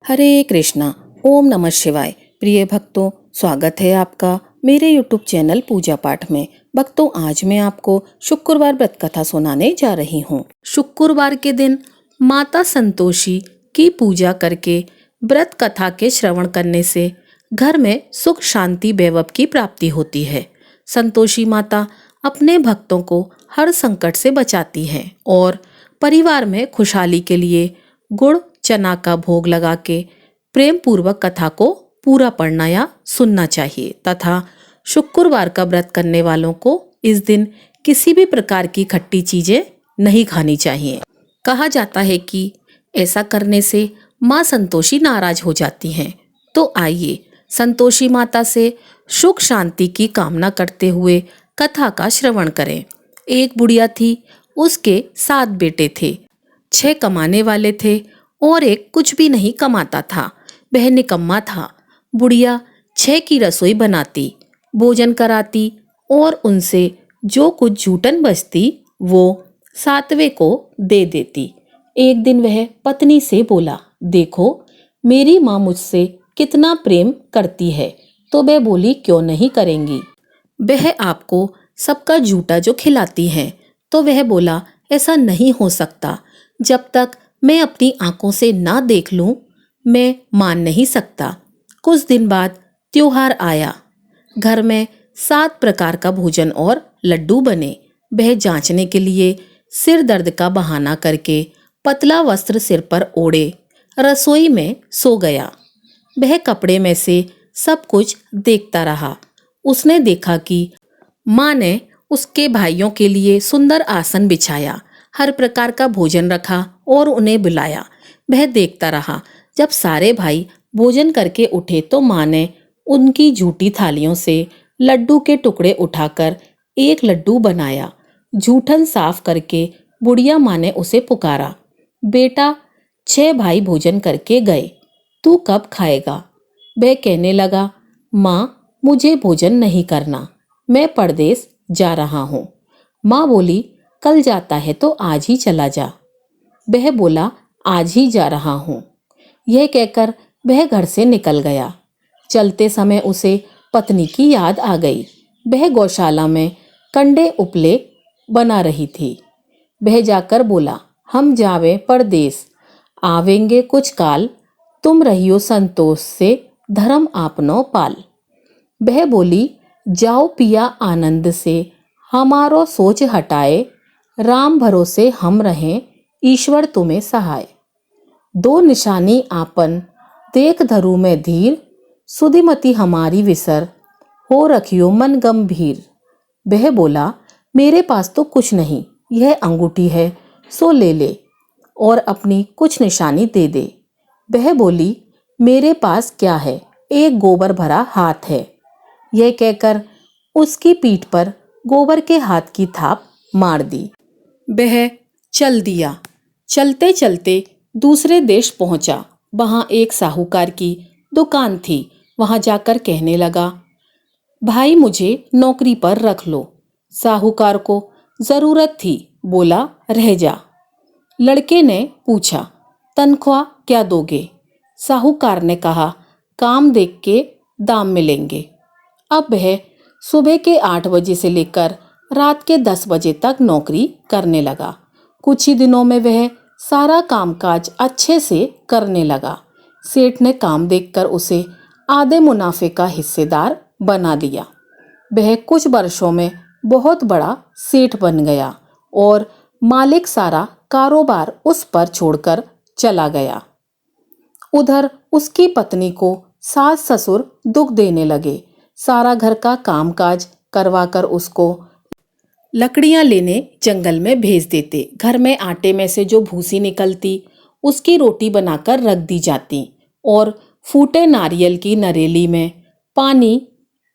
हरे कृष्णा। ओम नमः शिवाय। प्रिय भक्तों, स्वागत है आपका मेरे यूट्यूब चैनल पूजा पाठ में। भक्तों, आज मैं आपको शुक्रवार व्रत कथा सुनाने जा रही हूँ। शुक्रवार के दिन माता संतोषी की पूजा करके व्रत कथा के श्रवण करने से घर में सुख शांति वैभव की प्राप्ति होती है। संतोषी माता अपने भक्तों को हर संकट से बचाती हैं और परिवार में खुशहाली के लिए गुड़ चना का भोग लगा के प्रेम पूर्वक कथा को पूरा पढ़ना या सुनना चाहिए तथा शुक्रवार का व्रत करने वालों को इस दिन किसी भी प्रकार की खट्टी चीजें नहीं खानी चाहिए। कहा जाता है कि ऐसा करने से माँ संतोषी नाराज हो जाती हैं। तो आइए संतोषी माता से सुख शांति की कामना करते हुए कथा का श्रवण करें। एक बुढ़िया थी, उसके 7 बेटे थे। 6 कमाने वाले थे और एक कुछ भी नहीं कमाता था। वह निकम्मा था। बुढ़िया 6 की रसोई बनाती, भोजन कराती और उनसे जो कुछ जूठन बचती वो 7वें को दे देती। एक दिन वह पत्नी से बोला, देखो मेरी माँ मुझसे कितना प्रेम करती है, तो वह बोली क्यों नहीं करेंगी, वह आपको सबका जूठा जो खिलाती है। तो वह बोला, ऐसा नहीं हो सकता, जब तक मैं अपनी आंखों से ना देख लूं मैं मान नहीं सकता। कुछ दिन बाद त्योहार आया। घर में 7 प्रकार का भोजन और लड्डू बने। वह जांचने के लिए सिर दर्द का बहाना करके पतला वस्त्र सिर पर ओढ़े रसोई में सो गया। वह कपड़े में से सब कुछ देखता रहा। उसने देखा कि माँ ने उसके भाइयों के लिए सुंदर आसन बिछाया, हर प्रकार का भोजन रखा और उन्हें बुलाया। वह देखता रहा। जब सारे भाई भोजन करके उठे तो माँ ने उनकी झूठी थालियों से लड्डू के टुकड़े उठाकर एक लड्डू बनाया। जूठन साफ करके बुढ़िया माँ ने उसे पुकारा, बेटा 6 भाई भोजन करके गए, तू कब खाएगा? वह कहने लगा, माँ मुझे भोजन नहीं करना, मैं परदेश जा रहा हूँ। माँ बोली, कल जाता है तो आज ही चला जा। वह बोला, आज ही जा रहा हूँ। यह कहकर वह घर से निकल गया। चलते समय उसे पत्नी की याद आ गई। वह गौशाला में कंडे उपले बना रही थी। वह जाकर बोला, हम जावे परदेश, आवेंगे कुछ काल, तुम रहियो संतोष से धर्म आपनो पाल। वह बोली, जाओ पिया आनंद से, हमारो सोच हटाए, राम भरोसे हम रहें, ईश्वर तुम्हें सहाय। 2 निशानी आपन देख धरू में धीर, सुधिमति हमारी विसर, हो रखियो मन गंभीर। वह बोला, मेरे पास तो कुछ नहीं, यह अंगूठी है सो ले ले और अपनी कुछ निशानी दे दे। वह बोली, मेरे पास क्या है, एक गोबर भरा हाथ है। यह कहकर उसकी पीठ पर गोबर के हाथ की थाप मार दी। वह चल दिया। चलते चलते दूसरे देश पहुंचा। वहां एक साहूकार की दुकान थी। वहां जाकर कहने लगा, भाई मुझे नौकरी पर रख लो। साहूकार को जरूरत थी, बोला रह जा। लड़के ने पूछा, तनख्वाह क्या दोगे? साहूकार ने कहा, काम देख के दाम मिलेंगे। अब वह सुबह के 8 बजे से लेकर रात के 10 बजे तक नौकरी करने लगा। कुछ ही दिनों में वह सारा कामकाज अच्छे से करने लगा। सेठ ने काम देखकर उसे आधे मुनाफे का हिस्सेदार बना दिया। वह कुछ वर्षों में बहुत बड़ा सेठ बन गया और मालिक सारा कारोबार उस पर छोड़कर चला गया। उधर उसकी पत्नी को सास ससुर दुख देने लगे। सारा घर का कामकाज करवाकर उसको लकड़ियां लेने जंगल में भेज देते। घर में आटे में से जो भूसी निकलती उसकी रोटी बनाकर रख दी जाती और फूटे नारियल की नरेली में पानी।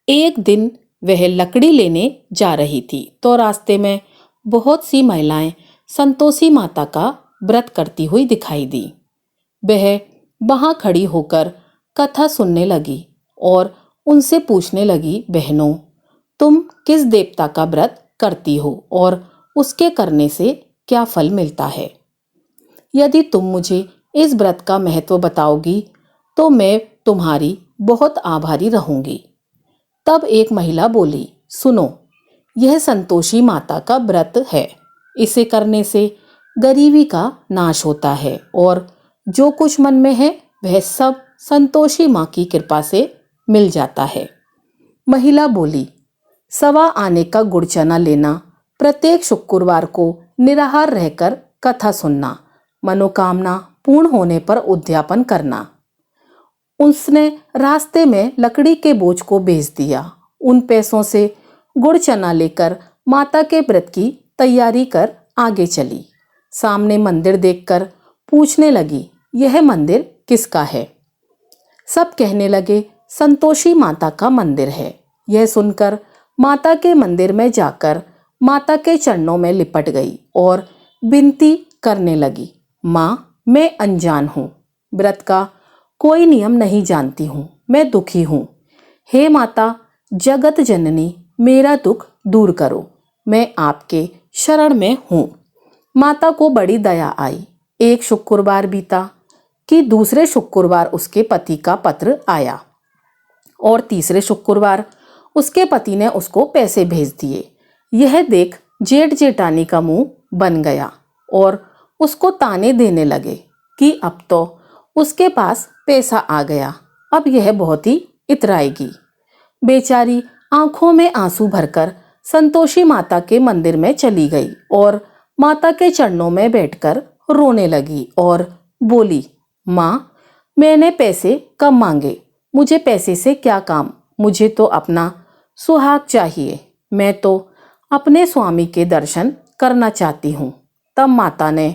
एक दिन वह लकड़ी लेने जा रही थी तो रास्ते में बहुत सी महिलाएं संतोषी माता का व्रत करती हुई दिखाई दी। वह वहां खड़ी होकर कथा सुनने लगी और उनसे पूछने लगी, बहनों तुम किस देवता का व्रत करती हो और उसके करने से क्या फल मिलता है? यदि तुम मुझे इस व्रत का महत्व बताओगी तो मैं तुम्हारी बहुत आभारी रहूंगी। तब एक महिला बोली, सुनो, यह संतोषी माता का व्रत है। इसे करने से गरीबी का नाश होता है और जो कुछ मन में है वह सब संतोषी माँ की कृपा से मिल जाता है। महिला बोली, सवा आने का गुड़ चना लेना, प्रत्येक शुक्रवार को निराहार रहकर कथा सुनना, मनोकामना पूर्ण होने पर उद्यापन करना। उसने रास्ते में लकड़ी के बोझ को बेच दिया। उन पैसों से गुड़ चना लेकर माता के व्रत की तैयारी कर आगे चली। सामने मंदिर देखकर पूछने लगी, यह मंदिर किसका है? सब कहने लगे, संतोषी माता का मंदिर है। यह सुनकर माता के मंदिर में जाकर माता के चरणों में लिपट गई और विनती करने लगी, माँ, मैं अनजान हूँ, व्रत का कोई नियम नहीं जानती हूँ, मैं दुखी हूँ। हे माता जगत जननी, मेरा दुख दूर करो, मैं आपके शरण में हूँ। माता को बड़ी दया आई। एक शुक्रवार बीता कि दूसरे शुक्रवार उसके पति का पत्र आया और तीसरे शुक्रवार उसके पति ने उसको पैसे भेज दिए। यह देख जेठ जेठानी का मुंह बन गया और उसको ताने देने लगे कि अब तो उसके पास पैसा आ गया, अब यह बहुत ही इतराएगी। बेचारी आंखों में आंसू भरकर संतोषी माता के मंदिर में चली गई और माता के चरणों में बैठकर रोने लगी और बोली, माँ, मैंने पैसे कम मांगे, मुझे पैसे से क्या काम, मुझे तो अपना सुहाग चाहिए, मैं तो अपने स्वामी के दर्शन करना चाहती हूँ। तब माता ने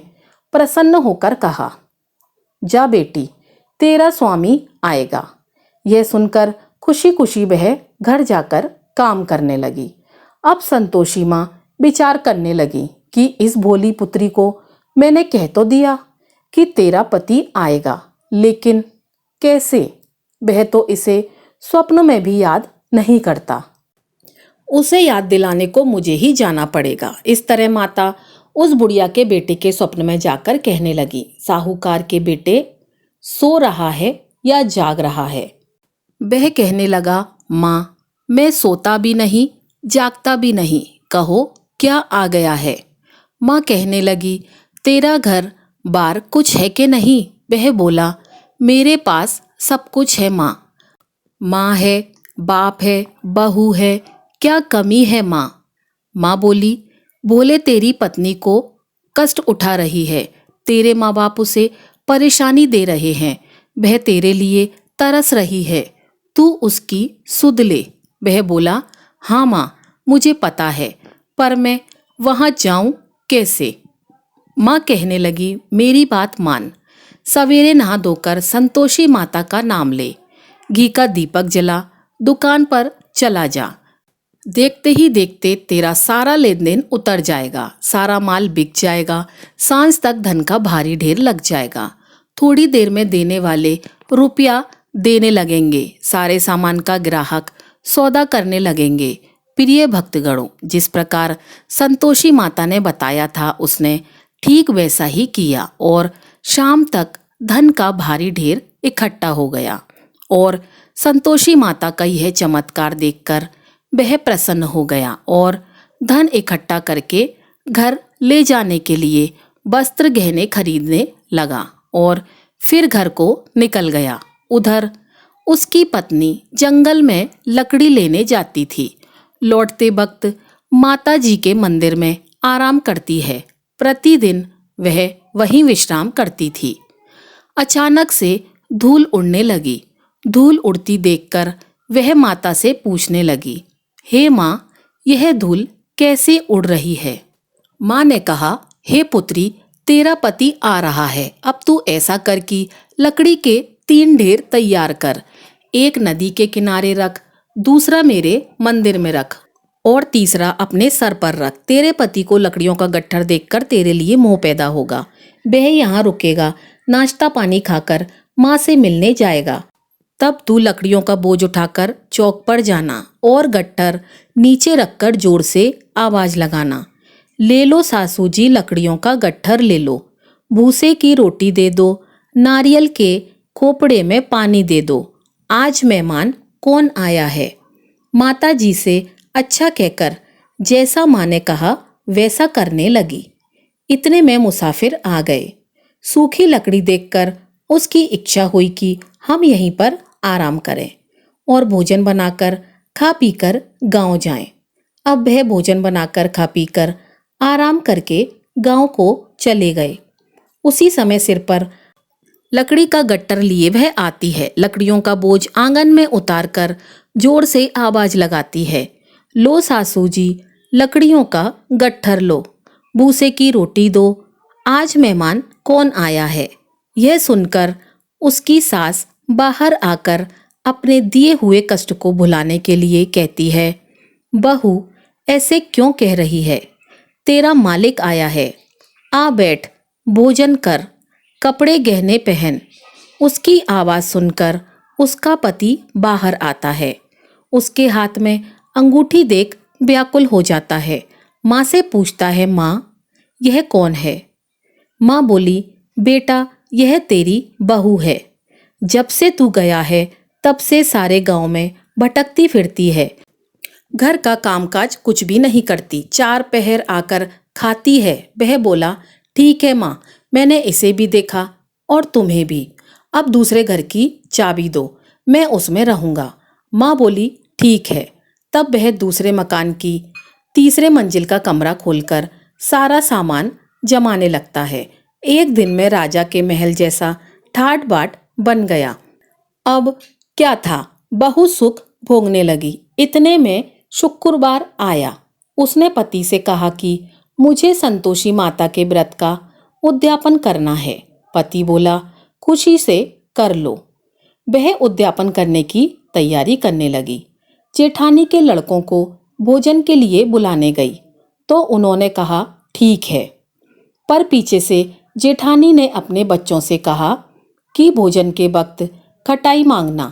प्रसन्न होकर कहा, जा बेटी, तेरा स्वामी आएगा। यह सुनकर खुशी खुशी वह घर जाकर काम करने लगी। अब संतोषी माँ विचार करने लगी कि इस भोली पुत्री को मैंने कह तो दिया कि तेरा पति आएगा, लेकिन कैसे? वह तो इसे स्वप्न में भी याद नहीं करता। उसे याद दिलाने को मुझे ही जाना पड़ेगा। इस तरह माता उस बुढ़िया के बेटे के स्वप्न में जाकर कहने लगी, साहूकार के बेटे सो रहा है या जाग रहा है? वह कहने लगा, माँ, मैं सोता भी नहीं जागता भी नहीं, कहो क्या आ गया है? माँ कहने लगी, तेरा घर बार कुछ है कि नहीं? वह बोला, मेरे पास सब कुछ है माँ। माँ है, बाप है, बहू है, क्या कमी है माँ? माँ बोली, बोले तेरी पत्नी को कष्ट उठा रही है, तेरे माँ बाप उसे परेशानी दे रहे हैं, वह तेरे लिए तरस रही है, तू उसकी सुध ले। वह बोला, हाँ माँ, मुझे पता है, पर मैं वहाँ जाऊँ कैसे? माँ कहने लगी, मेरी बात मान, सवेरे नहा धोकर संतोषी माता का नाम ले, घी का दीपक जला, दुकान पर चला जा, देखते ही देखते तेरा सारा लेन देन उतर जाएगा, सारा माल बिक जाएगा, सांझ तक धन का भारी ढेर लग जाएगा, थोड़ी देर में देने वाले रुपया देने लगेंगे, सारे सामान का ग्राहक सौदा करने लगेंगे। प्रिय भक्तगणों, जिस प्रकार संतोषी माता ने बताया था उसने ठीक वैसा ही किया और शाम तक धन का भारी ढेर इकट्ठा हो गया और संतोषी माता का यह चमत्कार देखकर वह प्रसन्न हो गया और धन इकट्ठा करके घर ले जाने के लिए वस्त्र गहने खरीदने लगा और फिर घर को निकल गया। उधर उसकी पत्नी जंगल में लकड़ी लेने जाती थी। लौटते वक्त माता जी के मंदिर में आराम करती है। प्रतिदिन वह वहीं विश्राम करती थी। अचानक से धूल उड़ने लगी। धूल उड़ती देखकर वह माता से पूछने लगी, हे माँ, यह धूल कैसे उड़ रही है? माँ ने कहा, हे पुत्री, तेरा पति आ रहा है, अब तू ऐसा कर कि लकड़ी के 3 ढेर तैयार कर, एक नदी के किनारे रख, दूसरा मेरे मंदिर में रख और तीसरा अपने सर पर रख। तेरे पति को लकड़ियों का गट्ठर देखकर तेरे लिए मोह पैदा होगा, वह यहाँ रुकेगा, नाश्ता पानी खाकर माँ से मिलने जाएगा। तब तू लकड़ियों का बोझ उठाकर चौक पर जाना और गट्ठर नीचे रखकर जोर से आवाज लगाना, ले लो सासू जी लकड़ियों का गट्ठर ले लो, भूसे की रोटी दे दो, नारियल के खोपड़े में पानी दे दो, आज मेहमान कौन आया है। माता जी से अच्छा कहकर जैसा माँ ने कहा वैसा करने लगी। इतने में मुसाफिर आ गए। सूखी लकड़ी देखकर उसकी इच्छा हुई कि हम यहीं पर आराम करें और भोजन बनाकर खा पीकर गांव जाएं। अब वह भोजन बनाकर खा पीकर आराम करके गांव को चले गए। उसी समय सिर पर लकड़ी का गट्टर लिए वह आती है। लकड़ियों का बोझ आंगन में उतारकर जोर से आवाज लगाती है, लो सासू जी, लकड़ियों का गट्ठर लो, भूसे की रोटी दो, आज मेहमान कौन आया है। यह सुनकर उसकी सास बाहर आकर अपने दिए हुए कष्ट को भुलाने के लिए कहती है, बहू ऐसे क्यों कह रही है, तेरा मालिक आया है, आ बैठ, भोजन कर, कपड़े गहने पहन। उसकी आवाज सुनकर उसका पति बाहर आता है। उसके हाथ में अंगूठी देख व्याकुल हो जाता है। माँ से पूछता है, माँ यह कौन है। माँ बोली, बेटा यह तेरी बहू है। जब से तू गया है तब से सारे गांव में भटकती फिरती है, घर का कामकाज कुछ भी नहीं करती, चार पहर आकर खाती है। वह बोला, ठीक है माँ, मैंने इसे भी देखा और तुम्हें भी, अब दूसरे घर की चाबी दो, मैं उसमें रहूंगा। माँ बोली, ठीक है। तब वह दूसरे मकान की तीसरे मंजिल का कमरा खोलकर सारा सामान जमाने लगता है। एक दिन में राजा के महल जैसा ठाट बाट बन गया। अब क्या था, बहू सुख भोगने लगी। इतने में शुक्रवार आया। उसने पति से कहा कि मुझे संतोषी माता के व्रत का उद्यापन करना है। पति बोला, खुशी से कर लो। वह उद्यापन करने की तैयारी करने लगी। जेठानी के लड़कों को भोजन के लिए बुलाने गई तो उन्होंने कहा, ठीक है। पर पीछे से जेठानी ने अपने बच्चों से कहा कि भोजन के वक्त खटाई मांगना,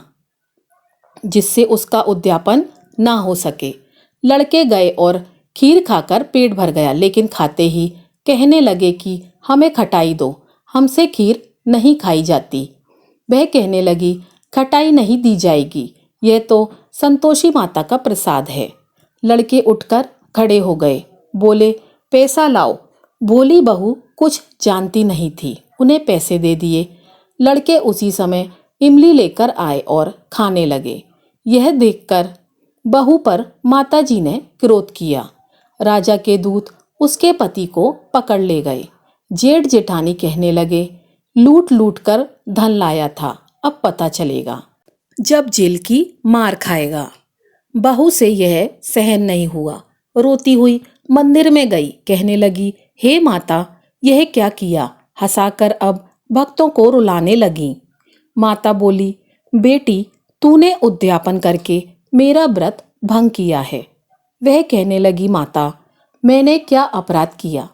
जिससे उसका उद्यापन ना हो सके। लड़के गए और खीर खाकर पेट भर गया, लेकिन खाते ही कहने लगे कि हमें खटाई दो, हमसे खीर नहीं खाई जाती। वह कहने लगी, खटाई नहीं दी जाएगी, यह तो संतोषी माता का प्रसाद है। लड़के उठकर खड़े हो गए, बोले, पैसा लाओ। भोली बहू कुछ जानती नहीं थी, उन्हें पैसे दे दिए। लड़के उसी समय इमली लेकर आए और खाने लगे। यह देखकर बहू पर माताजी ने क्रोध किया। राजा के दूत उसके पति को पकड़ ले गए। जेठ जेठानी कहने लगे, लूट लूट कर धन लाया था, अब पता चलेगा जब जेल की मार खाएगा। बहू से यह सहन नहीं हुआ, रोती हुई मंदिर में गई। कहने लगी, हे माता, यह क्या किया। हंसाकर अब भक्तों को रुलाने लगी। माता बोली, बेटी तूने उद्यापन करके मेरा व्रत भंग किया है। वह कहने लगी, माता मैंने क्या अपराध किया,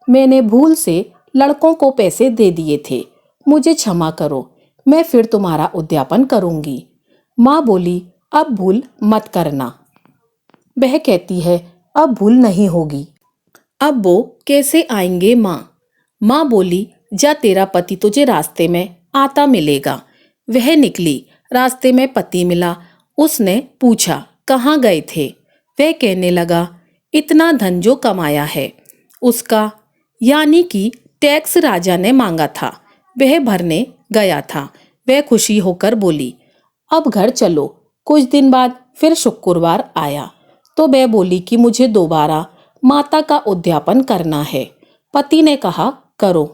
मैंने भूल से लड़कों को पैसे दे दिए थे, मुझे क्षमा करो, मैं फिर तुम्हारा उद्यापन करूंगी। माँ बोली, अब भूल मत करना। वह कहती है, अब भूल नहीं होगी। अब वो कैसे आएंगे माँ। माँ बोली, जा तेरा पति तुझे रास्ते में आता मिलेगा। वह निकली, रास्ते में पति मिला। उसने पूछा, कहाँ गए थे। वह कहने लगा, इतना धन जो कमाया है उसका, यानी कि टैक्स राजा ने मांगा था, वह भरने गया था। वह खुशी होकर बोली, अब घर चलो। कुछ दिन बाद फिर शुक्रवार आया तो वह बोली कि मुझे दोबारा माता का उद्यापन करना है। पति ने कहा, करो।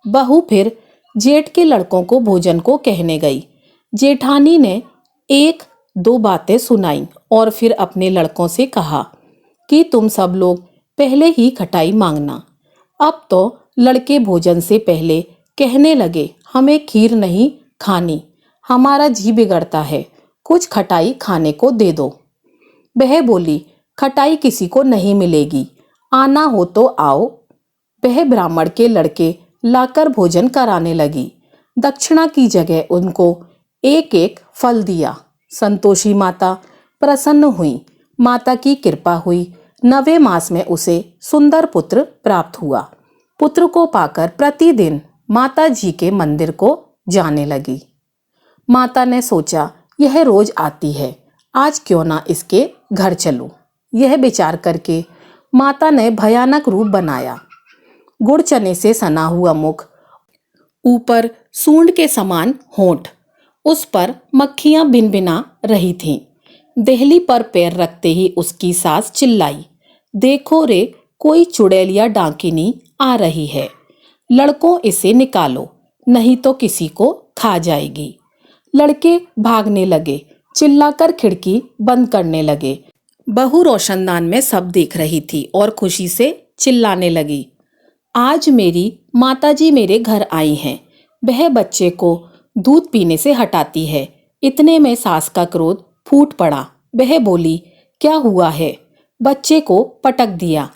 बहू फिर जेठ के लड़कों को भोजन को कहने गई। जेठानी ने एक दो बातें सुनाई और फिर अपने लड़कों से कहा कि तुम सब लोग पहले ही खटाई मांगना। अब तो लड़के भोजन से पहले कहने लगे, हमें खीर नहीं खानी, हमारा जी बिगड़ता है, कुछ खटाई खाने को दे दो। वह बोली, खटाई किसी को नहीं मिलेगी, आना हो तो आओ। वह ब्राह्मण के लड़के लाकर भोजन कराने लगी। दक्षिणा की जगह उनको एक एक फल दिया। संतोषी माता प्रसन्न हुई, माता की कृपा हुई। 9वें मास में उसे सुंदर पुत्र प्राप्त हुआ। पुत्र को पाकर प्रतिदिन माता जी के मंदिर को जाने लगी। माता ने सोचा, यह रोज आती है, आज क्यों ना इसके घर चलूं। यह विचार करके माता ने भयानक रूप बनाया। गुड़ चने से सना हुआ मुख, ऊपर सूंड के समान होंठ, उस पर मक्खियां भिनभिना रही थीं। देहली पर पैर रखते ही उसकी सास चिल्लाई, देखो रे, कोई चुड़ैल या डाकिनी आ रही है, लड़कों इसे निकालो, नहीं तो किसी को खा जाएगी। लड़के भागने लगे, चिल्लाकर खिड़की बंद करने लगे। बहू रोशनदान में सब देख रही थी और खुशी से चिल्लाने लगी, आज मेरी माताजी मेरे घर आई हैं, वह बच्चे को दूध पीने से हटाती है। इतने में सास का क्रोध फूट पड़ा। वह बोली, क्या हुआ है? बच्चे को पटक दिया।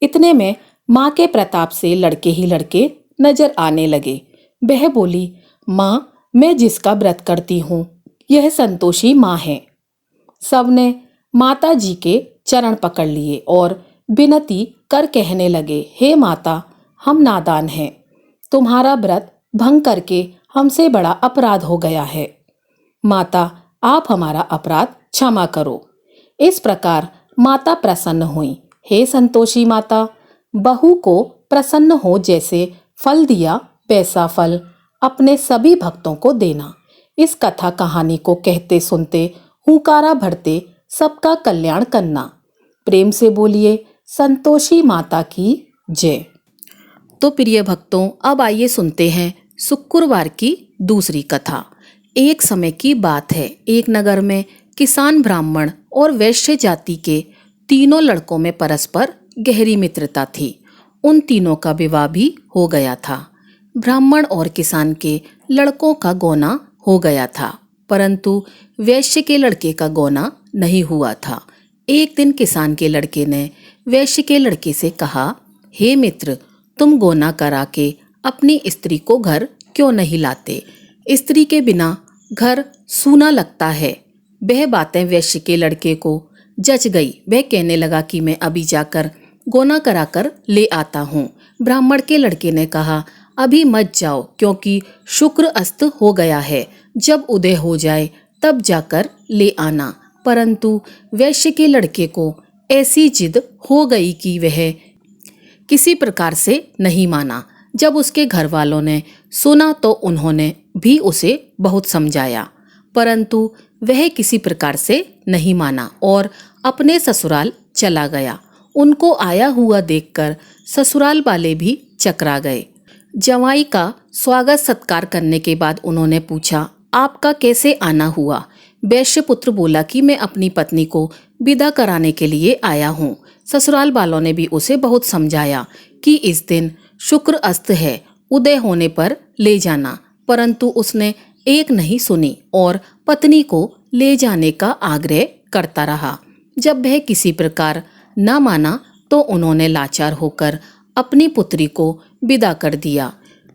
इतने में माँ के प्रताप से लड़के ही लड़के नजर आने लगे। वह बोली, माँ, मैं जिसका व्रत करती हूँ यह संतोषी माँ है। सबने माता जी के चरण पकड़ लिए और विनती कर कहने लगे, हे माता, हम नादान हैं, तुम्हारा व्रत भंग करके हमसे बड़ा अपराध हो गया है। माता, आप हमारा अपराध क्षमा करो। इस प्रकार माता प्रसन्न हुई। हे संतोषी माता, बहू को प्रसन्न हो जैसे फल दिया वैसा फल अपने सभी भक्तों को देना। इस कथा कहानी को कहते सुनते हुंकारा भरते सबका कल्याण करना। प्रेम से बोलिए, संतोषी माता की जय। तो प्रिय भक्तों, अब आइए सुनते हैं शुक्रवार की दूसरी कथा। एक समय की बात है, एक नगर में किसान, ब्राह्मण और वैश्य जाति के तीनों लड़कों में परस्पर गहरी मित्रता थी। उन तीनों का विवाह भी हो गया था। ब्राह्मण और किसान के लड़कों का गौना हो गया था, परंतु वैश्य के लड़के का गौना नहीं हुआ था। एक दिन किसान के लड़के ने वैश्य के लड़के से कहा, हे मित्र, तुम गौना करा के अपनी स्त्री को घर क्यों नहीं लाते? स्त्री के बिना घर सूना लगता है। वह बातें वैश्य के लड़के को जच गई। वह कहने लगा कि मैं अभी जाकर गौना कराकर ले आता हूँ। ब्राह्मण के लड़के ने कहा, अभी मत जाओ, क्योंकि शुक्र अस्त हो गया है, जब उदय हो जाए तब जाकर ले आना। परंतु वैश्य के लड़के को ऐसी जिद हो गई कि वह किसी प्रकार से नहीं माना। जब उसके घर वालों ने सुना तो उन्होंने भी उसे बहुत समझाया, परंतु वह किसी प्रकार से नहीं माना और अपने ससुराल चला गया। उनको आया हुआ देखकर ससुराल वाले भी चकरा गए। जवाई का स्वागत सत्कार करने के बाद उन्होंने पूछा, आपका कैसे आना हुआ? वैश्य पुत्र बोला कि मैं अपनी पत्नी को विदा कराने के लिए आया हूँ। ससुराल वालों ने भी उसे बहुत समझाया कि इस दिन शुक्र अस्त है, उदय होने पर ले जाना, परंतु उसने एक नहीं सुनी और पत्नी को ले जाने का आग्रह करता रहा। जब वह किसी प्रकार न माना तो उन्होंने लाचार होकर अपनी पुत्री को विदा कर दिया।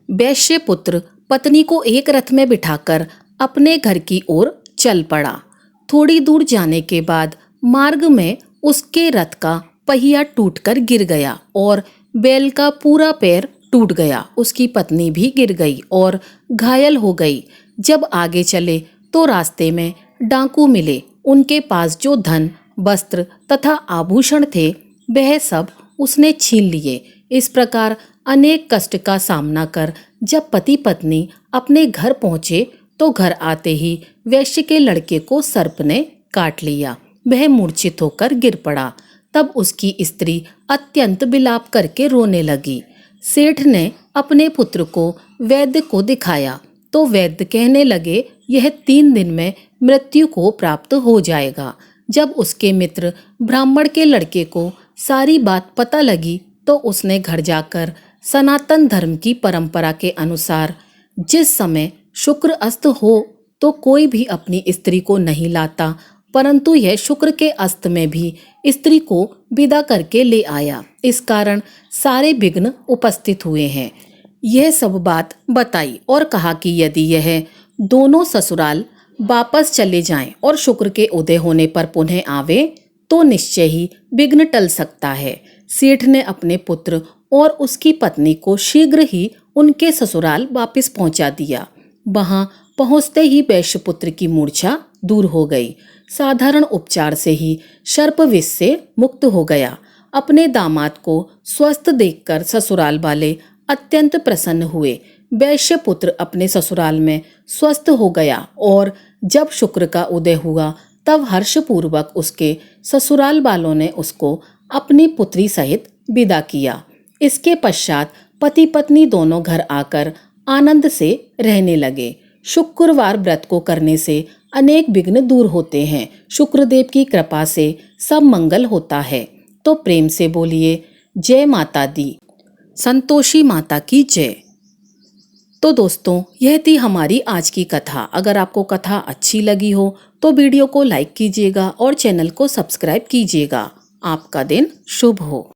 वैश्य पुत्र पत्नी को एक रथ में बिठाकर अपने घर की ओर चल पड़ा। थोड़ी दूर जाने के बाद मार्ग में उसके रथ का पहिया टूटकर गिर गया और बैल का पूरा पैर टूट गया। उसकी पत्नी भी गिर गई और घायल हो गई। जब आगे चले तो रास्ते में डाकू मिले। उनके पास जो धन, वस्त्र तथा आभूषण थे वह सब उसने छीन लिए। इस प्रकार अनेक कष्ट का सामना कर जब पति पत्नी अपने घर पहुंचे तो घर आते ही वैश्य के लड़के को सर्प ने काट लिया। वह मूर्छित होकर गिर पड़ा। तब उसकी स्त्री अत्यंत विलाप करके रोने लगी। सेठ ने अपने पुत्र को वैद्य को दिखाया तो वैद्य कहने लगे, यह 3 दिन में मृत्यु को प्राप्त हो जाएगा। जब उसके मित्र ब्राह्मण के लड़के को सारी बात पता लगी तो उसने घर जाकर सनातन धर्म की परंपरा के अनुसार जिस समय शुक्र अस्त हो तो कोई भी अपनी स्त्री को नहीं लाता, परंतु यह शुक्र के अस्त में भी स्त्री को विदा करके ले आया। इस कारण सारे विघ्न उपस्थित हुए हैं। यह सब बात बताई और कहा कि यदि यह दोनों ससुराल वापस चले जाएं और शुक्र के उदय होने पर पुनः आवे तो निश्चय ही विघ्न टल सकता है। सेठ ने अपने पुत्र और उसकी पत्नी को शीघ्र ही उनके ससुराल वापस पहुंचा दिया। वहां पहुंचते ही वैश्यपुत्र की मूर्छा दूर हो गई। साधारण उपचार से ही सर्प विष से मुक्त हो गया। अपने दामाद को स्वस्थ देखकर ससुराल वाले अत्यंत प्रसन्न हुए। वैश्यपुत्र अपने ससुराल में स्वस्थ हो गया और जब शुक्र का उदय हुआ तब हर्षपूर्वक उसके ससुराल वालों ने उसको अपनी पुत्री सहित विदा किया। इसके पश्चात पति पत्नी दोनों घर आकर आनंद से रहने लगे। शुक्रवार व्रत को करने से अनेक विघ्न दूर होते हैं। शुक्रदेव की कृपा से सब मंगल होता है। तो प्रेम से बोलिए जय माता दी, संतोषी माता की जय। तो दोस्तों, यह थी हमारी आज की कथा। अगर आपको कथा अच्छी लगी हो तो वीडियो को लाइक कीजिएगा और चैनल को सब्सक्राइब कीजिएगा। आपका दिन शुभ हो।